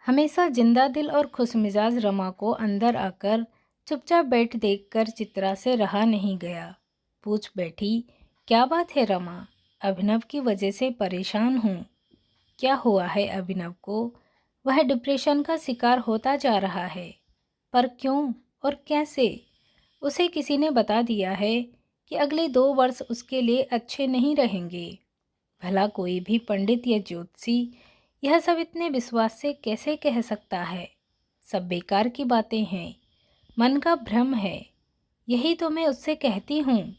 हमेशा जिंदा दिल और खुशमिजाज रमा को अंदर आकर चुपचाप बैठ देखकर चित्रा से रहा नहीं गया। पूछ बैठी, क्या बात है रमा? अभिनव की वजह से परेशान हूँ। क्या हुआ है अभिनव को? वह डिप्रेशन का शिकार होता जा रहा है। पर क्यों और कैसे? उसे किसी ने बता दिया है कि अगले 2 वर्ष उसके लिए अच्छे नहीं रहेंगे। भला कोई भी पंडित या ज्योतिषी यह सब इतने विश्वास से कैसे कह सकता है? सब बेकार की बातें हैं, मन का भ्रम है। यही तो मैं उससे कहती हूँ,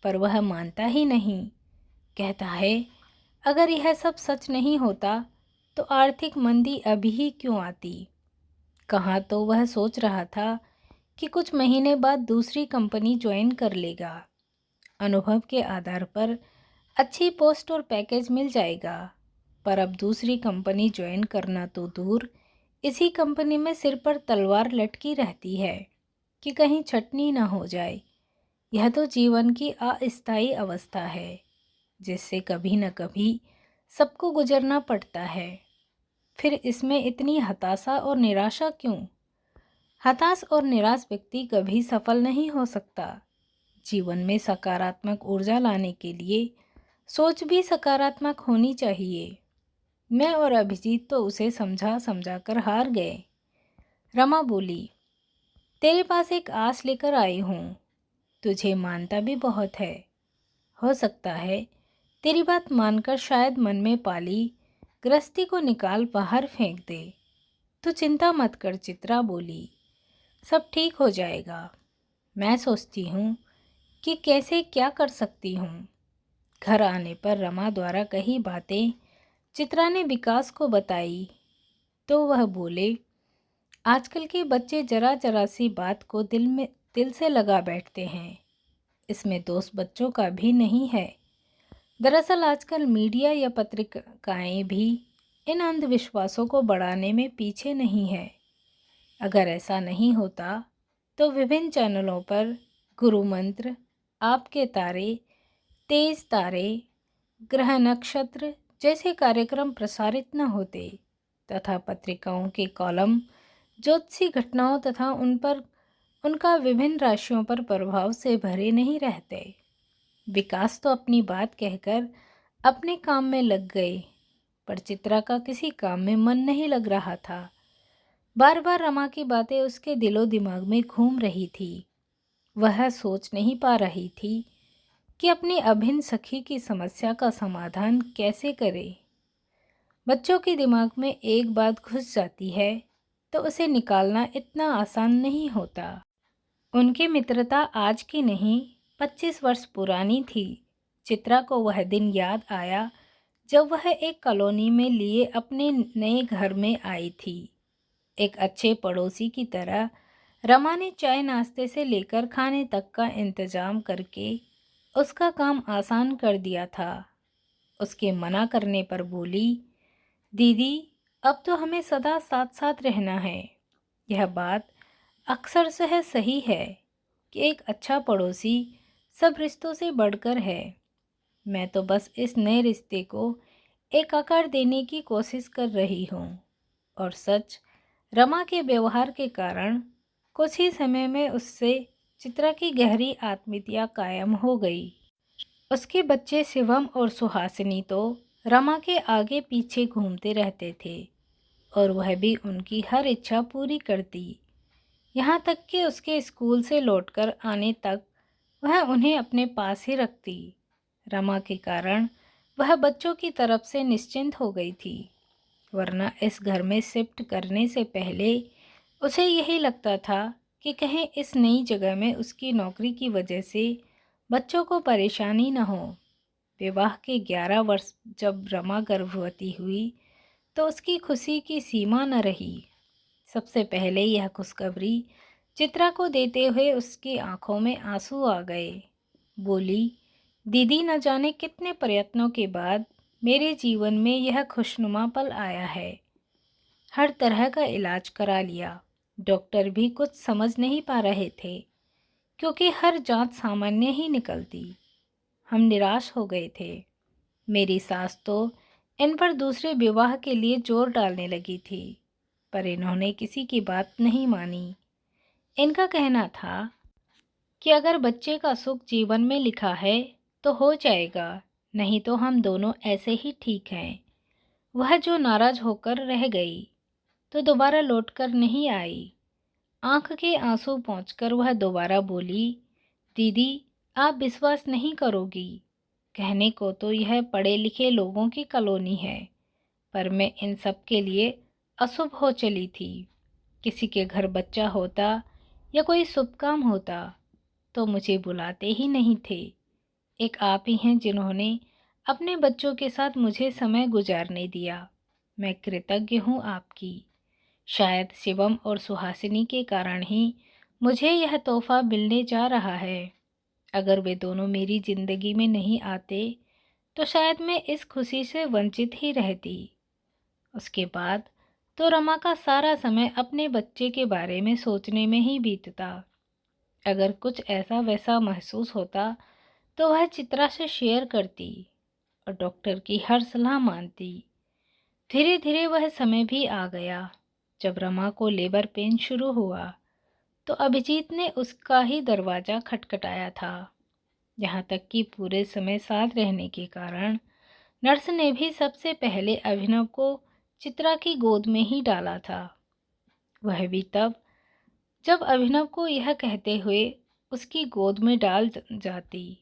पर वह मानता ही नहीं। कहता है अगर यह सब सच नहीं होता तो आर्थिक मंदी अभी ही क्यों आती। कहाँ तो वह सोच रहा था कि कुछ महीने बाद दूसरी कंपनी ज्वाइन कर लेगा। अनुभव के आधार पर अच्छी पोस्ट और पैकेज मिल जाएगा। पर अब दूसरी कंपनी ज्वाइन करना तो दूर, इसी कंपनी में सिर पर तलवार लटकी रहती है कि कहीं छटनी ना हो जाए। यह तो जीवन की अस्थायी अवस्था है जिससे कभी न कभी सबको गुजरना पड़ता है। फिर इसमें इतनी हताशा और निराशा क्यों? हताश और निराश व्यक्ति कभी सफल नहीं हो सकता। जीवन में सकारात्मक ऊर्जा लाने के लिए सोच भी सकारात्मक होनी चाहिए। मैं और अभिजीत तो उसे समझा समझा कर हार गए। रमा बोली, तेरे पास एक आस लेकर आई हूँ। तुझे मानता भी बहुत है। हो सकता है तेरी बात मानकर शायद मन में पाली गृहस्थी को निकाल बाहर फेंक दे। तू चिंता मत कर, चित्रा बोली। सब ठीक हो जाएगा। मैं सोचती हूँ कि कैसे क्या कर सकती हूँ। घर आने पर रमा द्वारा कही बातें चित्रा ने विकास को बताई तो वह बोले, आजकल के बच्चे जरा जरा सी बात को दिल से लगा बैठते हैं। इसमें दोष बच्चों का भी नहीं है। दरअसल आजकल मीडिया या पत्रिकाएं भी इन अंधविश्वासों को बढ़ाने में पीछे नहीं है। अगर ऐसा नहीं होता तो विभिन्न चैनलों पर गुरु मंत्र, आपके तारे, तेज तारे, ग्रह नक्षत्र जैसे कार्यक्रम प्रसारित न होते तथा पत्रिकाओं के कॉलम ज्योतिषी घटनाओं तथा उन पर उनका विभिन्न राशियों पर प्रभाव से भरे नहीं रहते। विकास तो अपनी बात कहकर अपने काम में लग गए, पर चित्रा का किसी काम में मन नहीं लग रहा था। बार बार रमा की बातें उसके दिलो दिमाग में घूम रही थी। वह सोच नहीं पा रही थी कि अपनी अभिन्न सखी की समस्या का समाधान कैसे करे। बच्चों के दिमाग में एक बात घुस जाती है तो उसे निकालना इतना आसान नहीं होता। उनकी मित्रता आज की नहीं 25 वर्ष पुरानी थी। चित्रा को वह दिन याद आया जब वह एक कॉलोनी में लिए अपने नए घर में आई थी। एक अच्छे पड़ोसी की तरह रमा ने चाय नाश्ते से लेकर खाने तक का इंतजाम करके उसका काम आसान कर दिया था। उसके मना करने पर बोली, दीदी अब तो हमें सदा साथ साथ रहना है। यह बात अक्सर से सही है कि एक अच्छा पड़ोसी सब रिश्तों से बढ़कर है। मैं तो बस इस नए रिश्ते को एक आकार देने की कोशिश कर रही हूँ। और सच, रमा के व्यवहार के कारण कुछ ही समय में उससे चित्रा की गहरी आत्मीयता कायम हो गई। उसके बच्चे शिवम और सुहासिनी तो रमा के आगे पीछे घूमते रहते थे और वह भी उनकी हर इच्छा पूरी करती। यहाँ तक कि उसके स्कूल से लौटकर आने तक वह उन्हें अपने पास ही रखती। रमा के कारण वह बच्चों की तरफ से निश्चिंत हो गई थी, वरना इस घर में शिफ्ट करने से पहले उसे यही लगता था कि कहीं इस नई जगह में उसकी नौकरी की वजह से बच्चों को परेशानी न हो। विवाह के 11 वर्ष जब रमा गर्भवती हुई तो उसकी खुशी की सीमा न रही। सबसे पहले यह खुशखबरी चित्रा को देते हुए उसकी आंखों में आंसू आ गए। बोली, दीदी न जाने कितने प्रयत्नों के बाद मेरे जीवन में यह खुशनुमा पल आया है। हर तरह का इलाज करा लिया, डॉक्टर भी कुछ समझ नहीं पा रहे थे क्योंकि हर जांच सामान्य ही निकलती। हम निराश हो गए थे। मेरी सास तो इन पर दूसरे विवाह के लिए जोर डालने लगी थी। पर इन्होंने किसी की बात नहीं मानी। इनका कहना था कि अगर बच्चे का सुख जीवन में लिखा है तो हो जाएगा, नहीं तो हम दोनों ऐसे ही ठीक हैं। वह जो नाराज होकर रह गई तो दोबारा लौटकर नहीं आई। आंख के आंसू पोंछकर वह दोबारा बोली, दीदी आप विश्वास नहीं करोगी, कहने को तो यह पढ़े लिखे लोगों की कॉलोनी है, पर मैं इन सब के लिए अशुभ हो चली थी। किसी के घर बच्चा होता या कोई शुभ काम होता तो मुझे बुलाते ही नहीं थे। एक आप ही हैं जिन्होंने अपने बच्चों के साथ मुझे समय गुजारने दिया। मैं कृतज्ञ हूँ आपकी। शायद शिवम और सुहासिनी के कारण ही मुझे यह तोहफा मिलने जा रहा है। अगर वे दोनों मेरी जिंदगी में नहीं आते तो शायद मैं इस खुशी से वंचित ही रहती। उसके बाद तो रमा का सारा समय अपने बच्चे के बारे में सोचने में ही बीतता। अगर कुछ ऐसा वैसा महसूस होता तो वह चित्रा से शेयर करती और डॉक्टर की हर सलाह मानती। धीरे धीरे वह समय भी आ गया जब रमा को लेबर पेन शुरू हुआ तो अभिजीत ने उसका ही दरवाज़ा खटखटाया था। यहाँ तक कि पूरे समय साथ रहने के कारण नर्स ने भी सबसे पहले अभिनव को चित्रा की गोद में ही डाला था। वह भी तब जब अभिनव को यह कहते हुए उसकी गोद में डाल जाती,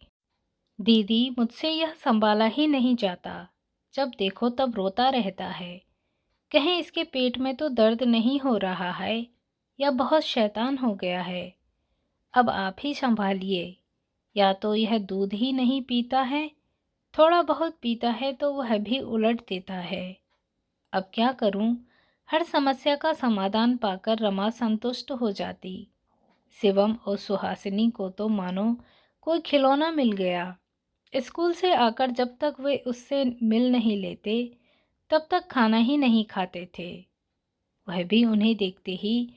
दीदी मुझसे यह संभाला ही नहीं जाता, जब देखो तब रोता रहता है, कहीं इसके पेट में तो दर्द नहीं हो रहा है या बहुत शैतान हो गया है। अब आप ही संभालिए, या तो यह दूध ही नहीं पीता है, थोड़ा बहुत पीता है तो वह भी उलट देता है। अब क्या करूं? हर समस्या का समाधान पाकर रमा संतुष्ट हो जाती। शिवम और सुहासिनी को तो मानो कोई खिलौना मिल गया। स्कूल से आकर जब तक वे उससे मिल नहीं लेते तब तक खाना ही नहीं खाते थे। वह भी उन्हें देखते ही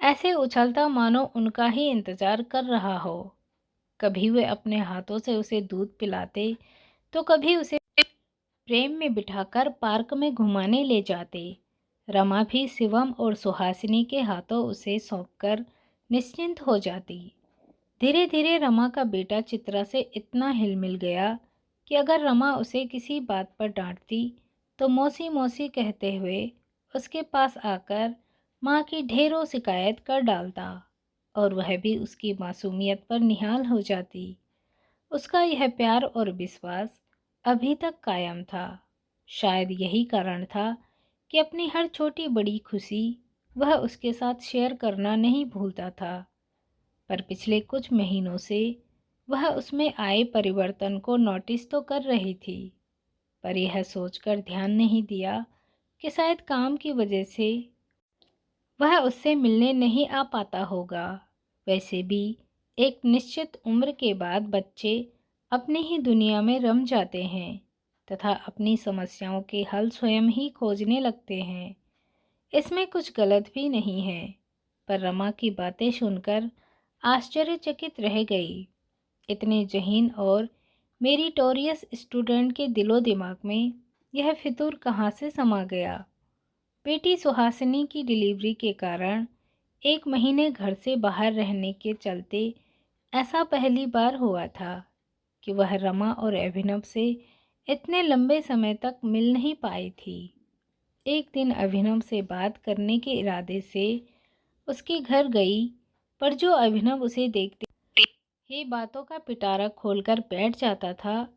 ऐसे उछलता मानो उनका ही इंतजार कर रहा हो। कभी वे अपने हाथों से उसे दूध पिलाते तो कभी उसे प्रेम में बिठाकर पार्क में घुमाने ले जाते। रमा भी शिवम और सुहासिनी के हाथों उसे सौंपकर निश्चिंत हो जाती। धीरे धीरे रमा का बेटा चित्रा से इतना हिल मिल गया कि अगर रमा उसे किसी बात पर डांटती तो मौसी मौसी कहते हुए उसके पास आकर माँ की ढेरों शिकायत कर डालता और वह भी उसकी मासूमियत पर निहाल हो जाती। उसका यह प्यार और विश्वास अभी तक कायम था। शायद यही कारण था कि अपनी हर छोटी बड़ी खुशी वह उसके साथ शेयर करना नहीं भूलता था। पर पिछले कुछ महीनों से वह उसमें आए परिवर्तन को नोटिस तो कर रही थी, पर यह सोचकर ध्यान नहीं दिया कि शायद काम की वजह से वह उससे मिलने नहीं आ पाता होगा। वैसे भी एक निश्चित उम्र के बाद बच्चे अपनी ही दुनिया में रम जाते हैं तथा अपनी समस्याओं के हल स्वयं ही खोजने लगते हैं। इसमें कुछ गलत भी नहीं है। पर रमा की बातें सुनकर आश्चर्यचकित रह गई। इतने ज़हीन और मेरिटोरियस स्टूडेंट के दिलो दिमाग में यह फितूर कहाँ से समा गया। बेटी सुहासिनी की डिलीवरी के कारण 1 महीने घर से बाहर रहने के चलते ऐसा पहली बार हुआ था कि वह रमा और अभिनव से इतने लंबे समय तक मिल नहीं पाई थी। एक दिन अभिनव से बात करने के इरादे से उसके घर गई, पर जो अभिनव उसे देखते ही बातों का पिटारा खोलकर बैठ जाता था,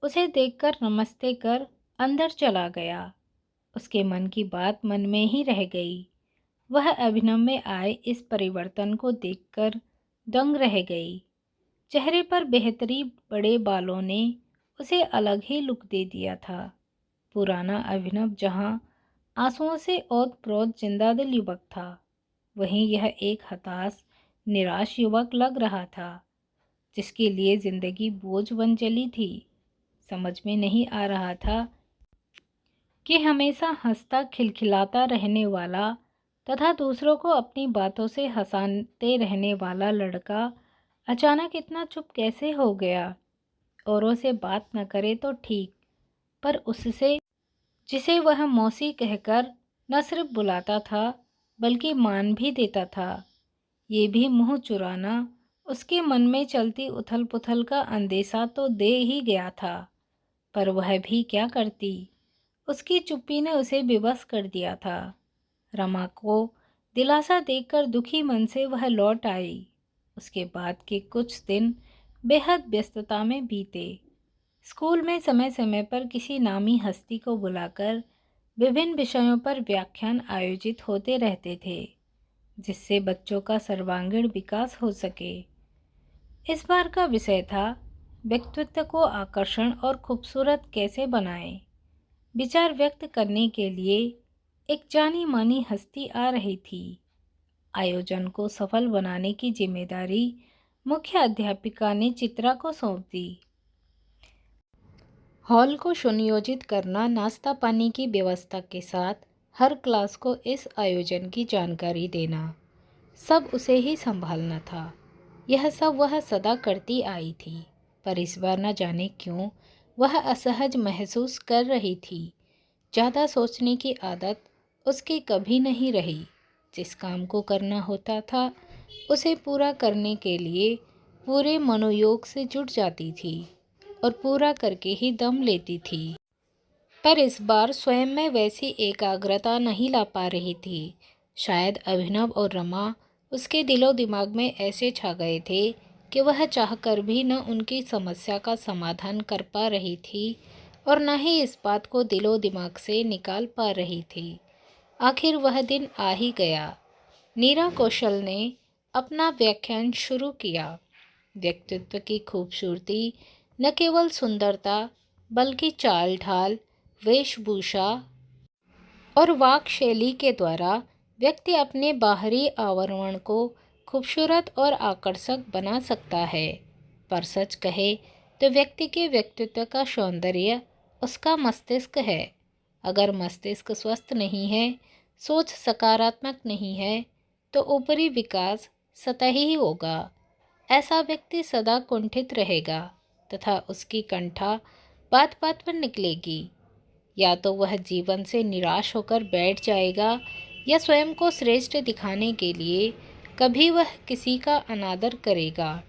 उसे देखकर नमस्ते कर अंदर चला गया। उसके मन की बात मन में ही रह गई। वह अभिनव में आए इस परिवर्तन को देखकर दंग रह गई। चेहरे पर बेहतरी बड़े बालों ने उसे अलग ही लुक दे दिया था। पुराना अभिनव जहाँ आंसुओं से ओत-प्रोत जिंदादिल युवक था, वहीं यह एक हताश निराश युवक लग रहा था जिसके लिए जिंदगी बोझ बन चली थी। समझ में नहीं आ रहा था कि हमेशा हंसता खिलखिलाता रहने वाला तथा दूसरों को अपनी बातों से हंसाते रहने वाला लड़का अचानक इतना चुप कैसे हो गया। औरों से बात न करे तो ठीक, पर उससे जिसे वह मौसी कहकर न सिर्फ बुलाता था बल्कि मान भी देता था। ये भी मुंह चुराना उसके मन में चलती उथल पुथल का अंदेशा तो दे ही गया था, पर वह भी क्या करती। उसकी चुप्पी ने उसे बेबस कर दिया था। रमा को दिलासा देकर दुखी मन से वह लौट आई। उसके बाद के कुछ दिन बेहद व्यस्तता में बीते। स्कूल में समय समय पर किसी नामी हस्ती को बुलाकर विभिन्न विषयों पर व्याख्यान आयोजित होते रहते थे, जिससे बच्चों का सर्वांगीण विकास हो सके। इस बार का विषय था व्यक्तित्व को आकर्षण और खूबसूरत कैसे बनाएं। विचार व्यक्त करने के लिए एक जानी मानी हस्ती आ रही थी। आयोजन को सफल बनाने की जिम्मेदारी मुख्य अध्यापिका ने चित्रा को सौंप दी। हॉल को सुनियोजित करना, नाश्ता पानी की व्यवस्था के साथ हर क्लास को इस आयोजन की जानकारी देना, सब उसे ही संभालना था। यह सब वह सदा करती आई थी, पर इस बार न जाने क्यों वह असहज महसूस कर रही थी। ज़्यादा सोचने की आदत उसकी कभी नहीं रही। जिस काम को करना होता था उसे पूरा करने के लिए पूरे मनोयोग से जुट जाती थी और पूरा करके ही दम लेती थी। पर इस बार स्वयं में वैसी एकाग्रता नहीं ला पा रही थी। शायद अभिनव और रमा उसके दिलो दिमाग में ऐसे छा गए थे कि वह चाहकर भी न उनकी समस्या का समाधान कर पा रही थी और न ही इस बात को दिलो दिमाग से निकाल पा रही थी। आखिर वह दिन आ ही गया। नीरा कौशल ने अपना व्याख्यान शुरू किया। व्यक्तित्व की खूबसूरती न केवल सुंदरता बल्कि चाल ढाल, वेशभूषा और वाक शैली के द्वारा व्यक्ति अपने बाहरी आवरण को खूबसूरत और आकर्षक बना सकता है। पर सच कहे तो व्यक्ति के व्यक्तित्व का सौंदर्य उसका मस्तिष्क है। अगर मस्तिष्क स्वस्थ नहीं है, सोच सकारात्मक नहीं है, तो ऊपरी विकास सतही ही होगा। ऐसा व्यक्ति सदा कुंठित रहेगा तथा उसकी कंठा बात बात पर निकलेगी। या तो वह जीवन से निराश होकर बैठ जाएगा या स्वयं को श्रेष्ठ दिखाने के लिए कभी वह किसी का अनादर करेगा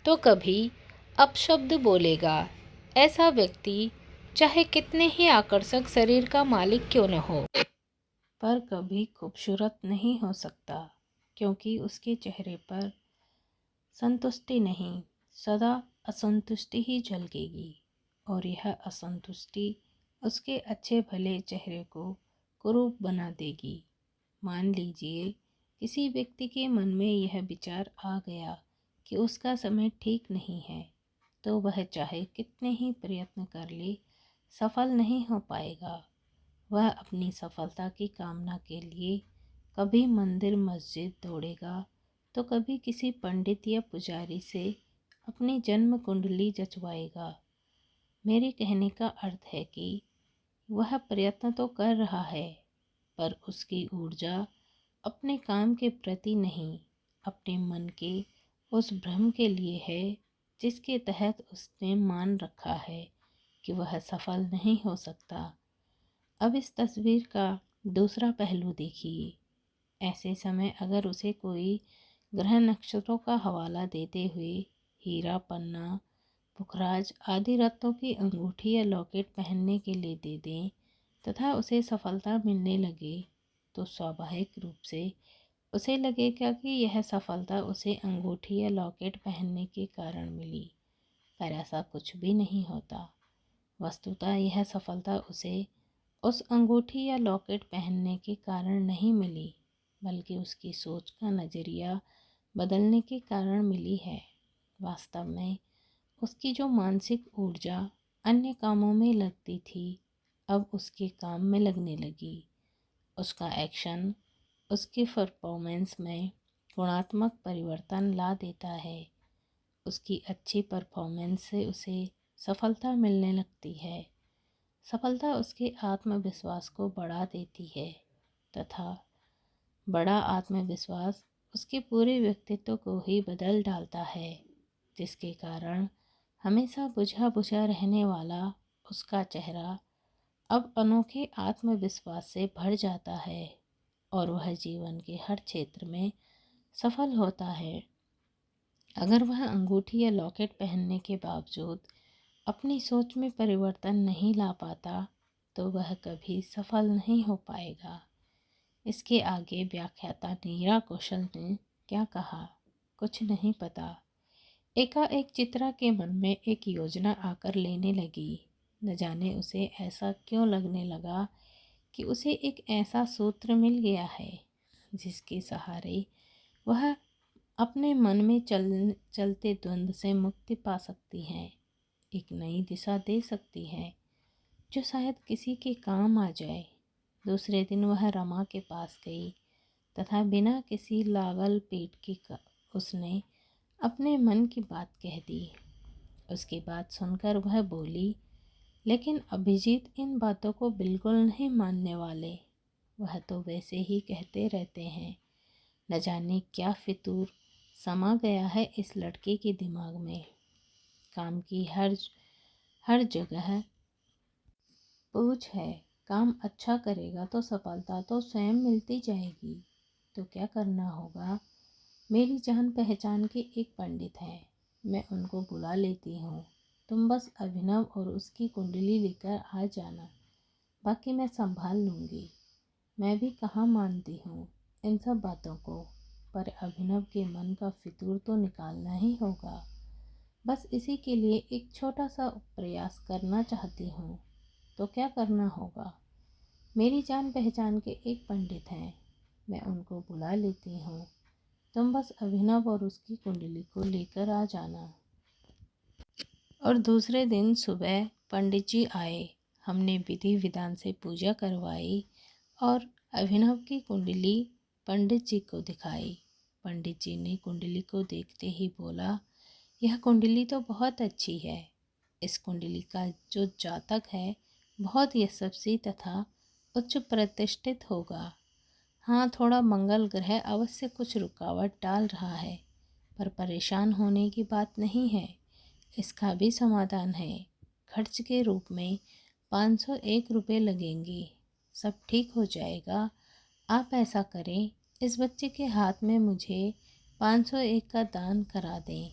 तो कभी अपशब्द बोलेगा। ऐसा व्यक्ति चाहे कितने ही आकर्षक शरीर का मालिक क्यों न हो, पर कभी खूबसूरत नहीं हो सकता, क्योंकि उसके चेहरे पर संतुष्टि नहीं, सदा असंतुष्टि ही झलकेगी और यह असंतुष्टि उसके अच्छे भले चेहरे को कुरूप बना देगी। मान लीजिए किसी व्यक्ति के मन में यह विचार आ गया कि उसका समय ठीक नहीं है, तो वह चाहे कितने ही प्रयत्न कर ले, सफल नहीं हो पाएगा। वह अपनी सफलता की कामना के लिए कभी मंदिर मस्जिद दौड़ेगा तो कभी किसी पंडित या पुजारी से अपनी जन्म कुंडली जचवाएगा। मेरे कहने का अर्थ है कि वह प्रयत्न तो कर रहा है, पर उसकी ऊर्जा अपने काम के प्रति नहीं, अपने मन के उस भ्रम के लिए है जिसके तहत उसने मान रखा है कि वह सफल नहीं हो सकता। अब इस तस्वीर का दूसरा पहलू देखिए। ऐसे समय अगर उसे कोई ग्रह नक्षत्रों का हवाला देते हुए हीरा पन्ना पुखराज आदि रत्नों की अंगूठी या लॉकेट पहनने के लिए दे दें तथा उसे सफलता मिलने लगे, तो स्वाभाविक रूप से उसे लगेगा कि यह सफलता उसे अंगूठी या लॉकेट पहनने के कारण मिली। पर ऐसा कुछ भी नहीं होता। वस्तुतः यह सफलता उसे उस अंगूठी या लॉकेट पहनने के कारण नहीं मिली, बल्कि उसकी सोच का नज़रिया बदलने के कारण मिली है। वास्तव में उसकी जो मानसिक ऊर्जा अन्य कामों में लगती थी, अब उसके काम में लगने लगी। उसका एक्शन उसकी परफॉर्मेंस में गुणात्मक परिवर्तन ला देता है। उसकी अच्छी परफॉर्मेंस से उसे सफलता मिलने लगती है। सफलता उसके आत्मविश्वास को बढ़ा देती है तथा बड़ा आत्मविश्वास उसके पूरे व्यक्तित्व को ही बदल डालता है, जिसके कारण हमेशा बुझा बुझा रहने वाला उसका चेहरा अब अनोखे आत्मविश्वास से भर जाता है और वह जीवन के हर क्षेत्र में सफल होता है। अगर वह अंगूठी या लॉकेट पहनने के बावजूद अपनी सोच में परिवर्तन नहीं ला पाता तो वह कभी सफल नहीं हो पाएगा। इसके आगे व्याख्याता नीरा कौशल ने क्या कहा, कुछ नहीं पता। एकाएक चित्रा के मन में एक योजना आकर लेने लगी। न जाने उसे ऐसा क्यों लगने लगा कि उसे एक ऐसा सूत्र मिल गया है जिसके सहारे वह अपने मन में चलते द्वंद्व से मुक्ति पा सकती है, एक नई दिशा दे सकती है जो शायद किसी के काम आ जाए। दूसरे दिन वह रमा के पास गई तथा बिना किसी लागल पेट की उसने अपने मन की बात कह दी। उसकी बात सुनकर वह बोली, लेकिन अभिजीत इन बातों को बिल्कुल नहीं मानने वाले। वह तो वैसे ही कहते रहते हैं। न जाने क्या फितूर समा गया है इस लड़के के दिमाग में। काम की हर जगह पूछ है। काम अच्छा करेगा तो सफलता तो स्वयं मिलती जाएगी। तो क्या करना होगा? मेरी जान पहचान के एक पंडित हैं, मैं उनको बुला लेती हूँ। तुम बस अभिनव और उसकी कुंडली लेकर आ जाना, बाकी मैं संभाल लूँगी। मैं भी कहाँ मानती हूँ इन सब बातों को, पर अभिनव के मन का फितूर तो निकालना ही होगा। बस इसी के लिए एक छोटा सा प्रयास करना चाहती हूँ। तो क्या करना होगा? मेरी जान पहचान के एक पंडित हैं, मैं उनको बुला लेती हूँ। तुम बस अभिनव और उसकी कुंडली को लेकर आ जाना। और दूसरे दिन सुबह पंडित जी आए। हमने विधि विधान से पूजा करवाई और अभिनव की कुंडली पंडित जी को दिखाई। पंडित जी ने कुंडली को देखते ही बोला, यह कुंडली तो बहुत अच्छी है। इस कुंडली का जो जातक है बहुत यशस्वी तथा उच्च प्रतिष्ठित होगा। हाँ, थोड़ा मंगल ग्रह अवश्य कुछ रुकावट डाल रहा है, पर परेशान होने की बात नहीं है। इसका भी समाधान है। खर्च के रूप में 501 रुपये लगेंगे। सब ठीक हो जाएगा। आप ऐसा करें, इस बच्चे के हाथ में मुझे 501 का दान करा दें।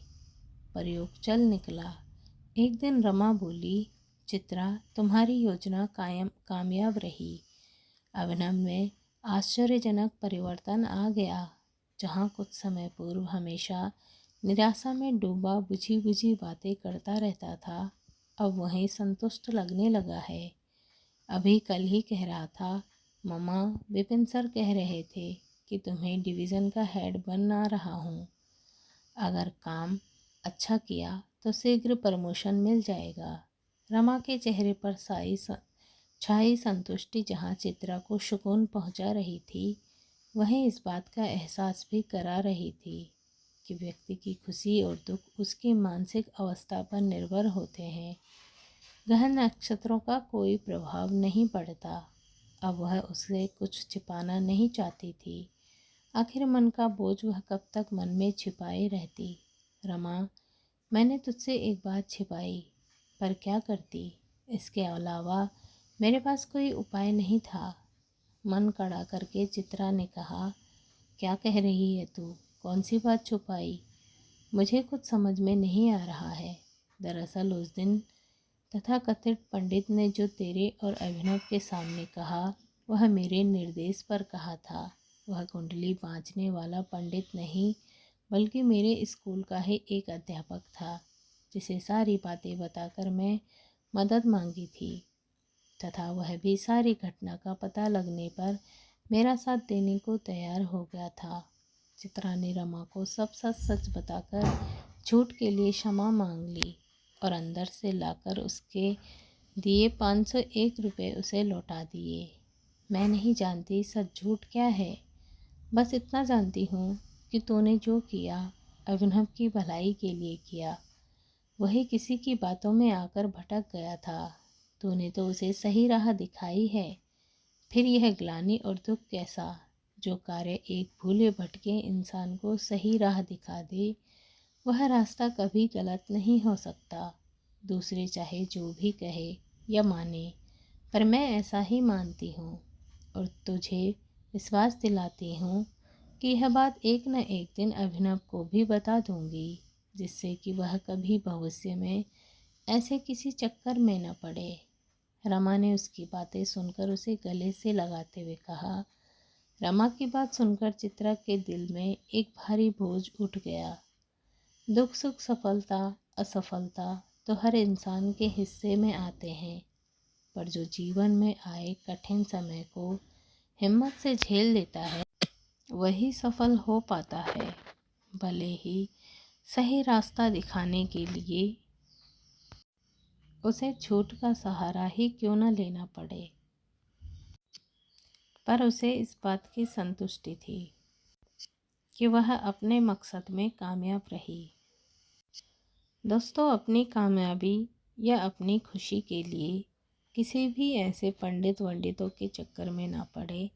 प्रयोग चल निकला। एक दिन रमा बोली, चित्रा तुम्हारी योजना कामयाब रही। अभिनव में आश्चर्यजनक परिवर्तन आ गया। जहाँ कुछ समय पूर्व हमेशा निराशा में डूबा बुझी बुझी बातें करता रहता था, अब वहीं संतुष्ट लगने लगा है। अभी कल ही कह रहा था, मम्मा विपिन सर कह रहे थे कि तुम्हें डिवीज़न का हेड बनना रहा हूँ। अगर काम अच्छा किया तो शीघ्र प्रमोशन मिल जाएगा। रमा के चेहरे पर छाई संतुष्टि जहाँ चित्रा को सुकून पहुँचा रही थी, वहीं इस बात का एहसास भी करा रही थी कि व्यक्ति की खुशी और दुख उसकी मानसिक अवस्था पर निर्भर होते हैं। ग्रह नक्षत्रों का कोई प्रभाव नहीं पड़ता। अब वह उससे कुछ छिपाना नहीं चाहती थी। आखिर मन का बोझ वह कब तक मन में छिपाए रहती। रमा, मैंने तुझसे एक बात छिपाई, पर क्या करती? इसके अलावा मेरे पास कोई उपाय नहीं था। मन कड़ा करके चित्रा ने कहा, क्या कह रही है तू? कौन सी बात छुपाई? मुझे कुछ समझ में नहीं आ रहा है। दरअसल उस दिन तथाकथित पंडित ने जो तेरे और अभिनव के सामने कहा, वह मेरे निर्देश पर कहा था। वह कुंडली बाँचने वाला पंडित नहीं, बल्कि मेरे स्कूल का ही एक अध्यापक था, जिसे सारी बातें बताकर मैं मदद मांगी थी, तथा वह भी सारी घटना का पता लगने पर मेरा साथ देने को तैयार हो गया था। चित्रा ने रमा को सब सच सच बताकर झूठ के लिए क्षमा मांग ली और अंदर से लाकर उसके दिए 501 रुपये उसे लौटा दिए। मैं नहीं जानती सच झूठ क्या है, बस इतना जानती हूँ कि तूने जो किया अभिनव की भलाई के लिए किया। वही किसी की बातों में आकर भटक गया था। तूने तो उसे सही राह दिखाई है। फिर यह ग्लानि और दुख कैसा? जो कार्य एक भूले भटके इंसान को सही राह दिखा दे, वह रास्ता कभी गलत नहीं हो सकता। दूसरे चाहे जो भी कहे या माने, पर मैं ऐसा ही मानती हूँ। और तुझे विश्वास दिलाती हूँ कि यह बात एक न एक दिन अभिनव को भी बता दूंगी, जिससे कि वह कभी भविष्य में ऐसे किसी चक्कर में न पड़े। रमा ने उसकी बातें सुनकर उसे गले से लगाते हुए कहा। रमा की बात सुनकर चित्रा के दिल में एक भारी बोझ उठ गया। दुख सुख सफलता असफलता तो हर इंसान के हिस्से में आते हैं, पर जो जीवन में आए कठिन समय को हिम्मत से झेल लेता है वही सफल हो पाता है, भले ही सही रास्ता दिखाने के लिए उसे झूठ का सहारा ही क्यों न लेना पड़े। पर उसे इस बात की संतुष्टि थी कि वह अपने मकसद में कामयाब रही। दोस्तों, अपनी कामयाबी या अपनी खुशी के लिए किसी भी ऐसे पंडितों के चक्कर में ना पड़े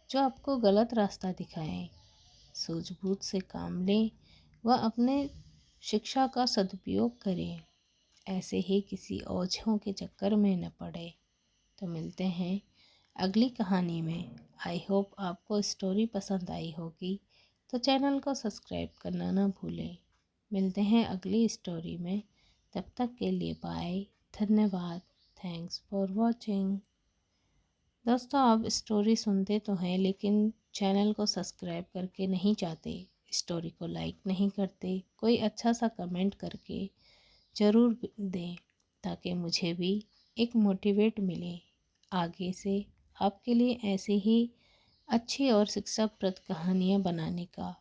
जो आपको गलत रास्ता दिखाएं। सूझबूझ से काम लें व अपने शिक्षा का सदुपयोग करें। ऐसे ही किसी ओझों के चक्कर में न पड़े। तो मिलते हैं अगली कहानी में। आई होप आपको स्टोरी पसंद आई होगी, तो चैनल को सब्सक्राइब करना ना भूलें। मिलते हैं अगली स्टोरी में। तब तक के लिए बाय। धन्यवाद। Thanks for watching. दोस्तों, आप स्टोरी सुनते तो हैं लेकिन चैनल को सब्सक्राइब करके नहीं जाते, स्टोरी को लाइक नहीं करते। कोई अच्छा सा कमेंट करके ज़रूर दें ताकि मुझे भी एक मोटिवेट मिले आगे से आपके लिए ऐसे ही अच्छी और शिक्षाप्रद कहानियाँ बनाने का।